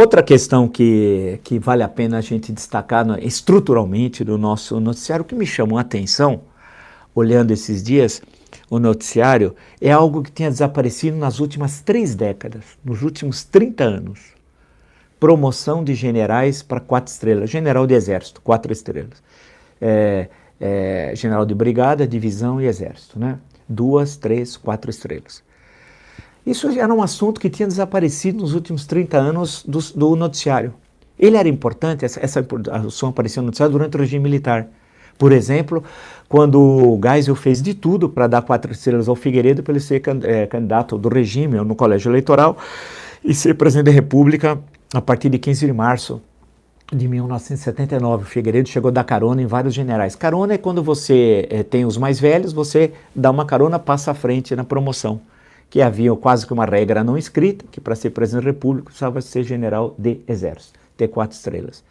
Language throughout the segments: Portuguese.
outra questão que vale a pena a gente destacar estruturalmente no nosso noticiário, que me chamou a atenção, olhando esses dias, o noticiário, é algo que tinha desaparecido nas últimas 3 décadas, nos últimos 30 anos. Promoção de generais para 4 estrelas, general de exército, 4 estrelas. General de brigada, divisão e exército, né? 2, 3, 4 estrelas. Isso era um assunto que tinha desaparecido nos últimos 30 anos do noticiário. Ele era importante, essa assunto apareceu no noticiário durante o regime militar. Por exemplo, quando o Geisel fez de tudo para dar 4 estrelas ao Figueiredo para ele ser candidato do regime no colégio eleitoral e ser presidente da República a partir de 15 de março de 1979. O Figueiredo chegou a dar carona em vários generais. Carona é quando você tem os mais velhos, você dá uma carona, passa à frente na promoção. Que havia quase que uma regra não escrita, que para ser presidente da República precisava ser general de exército, ter 4 estrelas.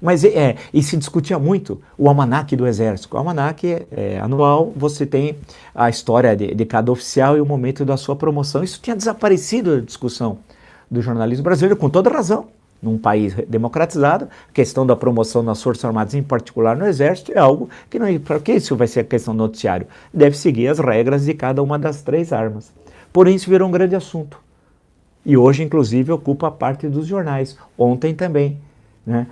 Mas e se discutia muito o almanaque do exército. O almanaque anual, você tem a história de cada oficial e o momento da sua promoção. Isso tinha desaparecido da discussão do jornalismo brasileiro, com toda razão. Num país democratizado, a questão da promoção nas Forças Armadas, em particular no Exército, é algo que não... Para que isso vai ser a questão do noticiário? Deve seguir as regras de cada uma das 3 armas. Porém, isso virou um grande assunto. E hoje, inclusive, ocupa parte dos jornais. Ontem também. Né?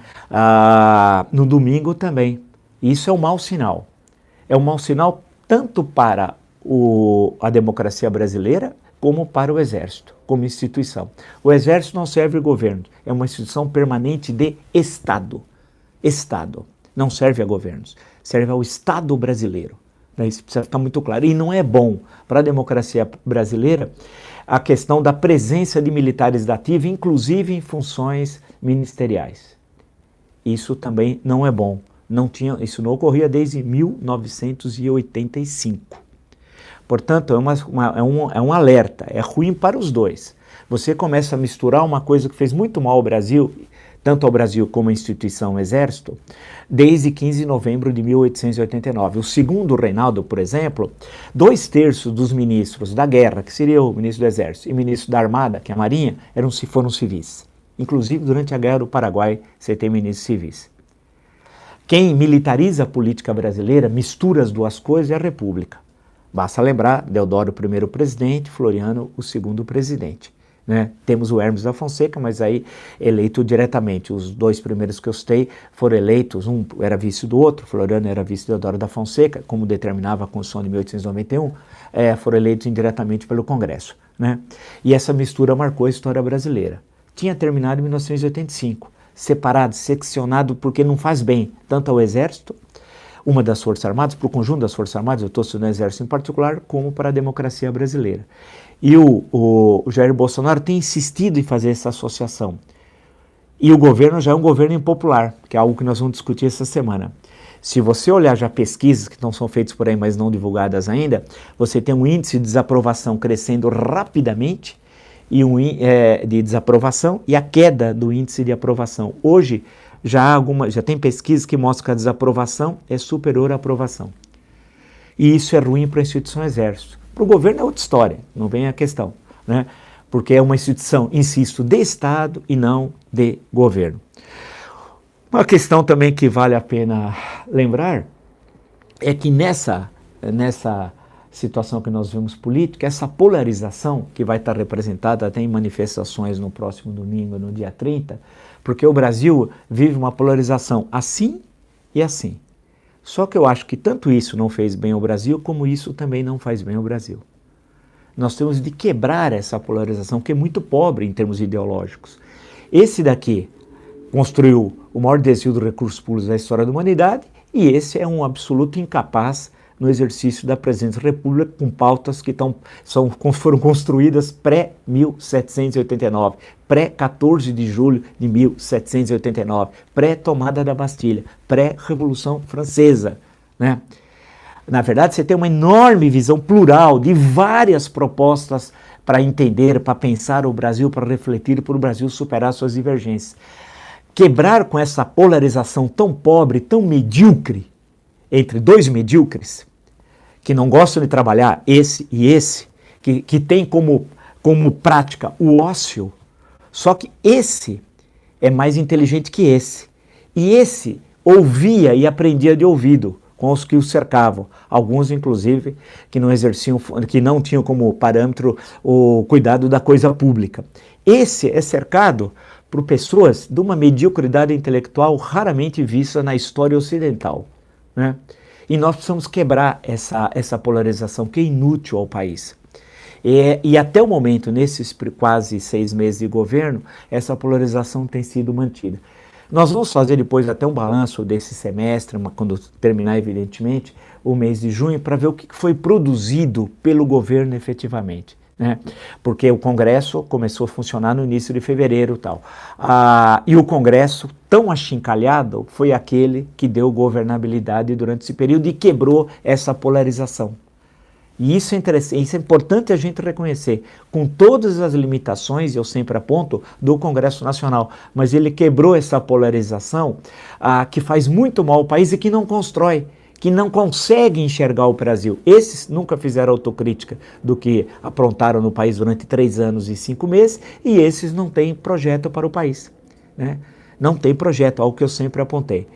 No domingo também. Isso é um mau sinal. É um mau sinal tanto para a democracia brasileira como para o Exército, como instituição. O Exército não serve ao governo, é uma instituição permanente de Estado. Estado. Não serve a governos, serve ao Estado brasileiro. Isso precisa ficar muito claro. E não é bom para a democracia brasileira a questão da presença de militares da ativa, inclusive em funções ministeriais. Isso também não é bom. Isso não ocorria desde 1985. Portanto, é um alerta, é ruim para os dois. Você começa a misturar uma coisa que fez muito mal ao Brasil, tanto ao Brasil como à instituição Exército, desde 15 de novembro de 1889. O segundo Reinaldo, por exemplo, 2/3 dos ministros da guerra, que seria o ministro do Exército, e o ministro da Armada, que é a Marinha, foram civis. Inclusive, durante a Guerra do Paraguai, você tem ministros civis. Quem militariza a política brasileira, mistura as duas coisas, é a República. Basta lembrar, Deodoro, o primeiro presidente, Floriano, o segundo presidente. Né? Temos o Hermes da Fonseca, mas aí eleito diretamente. Os 2 primeiros que eu citei foram eleitos, um era vice do outro, Floriano era vice de Deodoro da Fonseca, como determinava a Constituição de 1891, foram eleitos indiretamente pelo Congresso. Né? E essa mistura marcou a história brasileira. Tinha terminado em 1985, separado, seccionado, porque não faz bem tanto ao Exército, uma das Forças Armadas, para o conjunto das Forças Armadas, eu estou citando o Exército em particular, como para a democracia brasileira. E o Jair Bolsonaro tem insistido em fazer essa associação. E o governo já é um governo impopular, que é algo que nós vamos discutir essa semana. Se você olhar já pesquisas que não são feitas por aí, mas não divulgadas ainda, você tem um índice de desaprovação crescendo rapidamente, de desaprovação, e a queda do índice de aprovação. Hoje, já tem pesquisas que mostram que a desaprovação é superior à aprovação. E isso é ruim para a instituição Exército. Para o governo é outra história, não vem a questão, né? Porque é uma instituição, insisto, de Estado e não de governo. Uma questão também que vale a pena lembrar é que nessa situação que nós vemos política, essa polarização que vai estar representada até em manifestações no próximo domingo, no dia 30, porque o Brasil vive uma polarização assim e assim. Só que eu acho que tanto isso não fez bem ao Brasil, como isso também não faz bem ao Brasil. Nós temos de quebrar essa polarização, que é muito pobre em termos ideológicos. Esse daqui construiu o maior desvio dos recursos públicos da história da humanidade, e esse é um absoluto incapaz no exercício da presidência da República, com pautas que foram construídas pré-1789, pré-14 de julho de 1789, pré-tomada da Bastilha, pré-Revolução Francesa. Né? Na verdade, você tem uma enorme visão plural de várias propostas para entender, para pensar o Brasil, para refletir, para o Brasil superar suas divergências. Quebrar com essa polarização tão pobre, tão medíocre, entre 2 medíocres, que não gostam de trabalhar, esse e esse, que tem como prática o ócio, só que esse é mais inteligente que esse. E esse ouvia e aprendia de ouvido com os que o cercavam. Alguns, inclusive, que não exerciam, que não tinham como parâmetro o cuidado da coisa pública. Esse é cercado por pessoas de uma mediocridade intelectual raramente vista na história ocidental, né? E nós precisamos quebrar essa polarização que é inútil ao país. E até o momento, nesses quase 6 meses de governo, essa polarização tem sido mantida. Nós vamos fazer depois até um balanço desse semestre, quando terminar, evidentemente, o mês de junho, para ver o que foi produzido pelo governo efetivamente, né? Porque o Congresso começou a funcionar no início de fevereiro e tal. E o Congresso, tão achincalhado, foi aquele que deu governabilidade durante esse período e quebrou essa polarização. E isso é interessante, isso é importante a gente reconhecer, com todas as limitações, eu sempre aponto, do Congresso Nacional, mas ele quebrou essa polarização que faz muito mal ao país e que não constrói, que não consegue enxergar o Brasil. Esses nunca fizeram autocrítica do que aprontaram no país durante 3 anos e 5 meses, e esses não têm projeto para o país, né? Não tem projeto, algo que eu sempre apontei.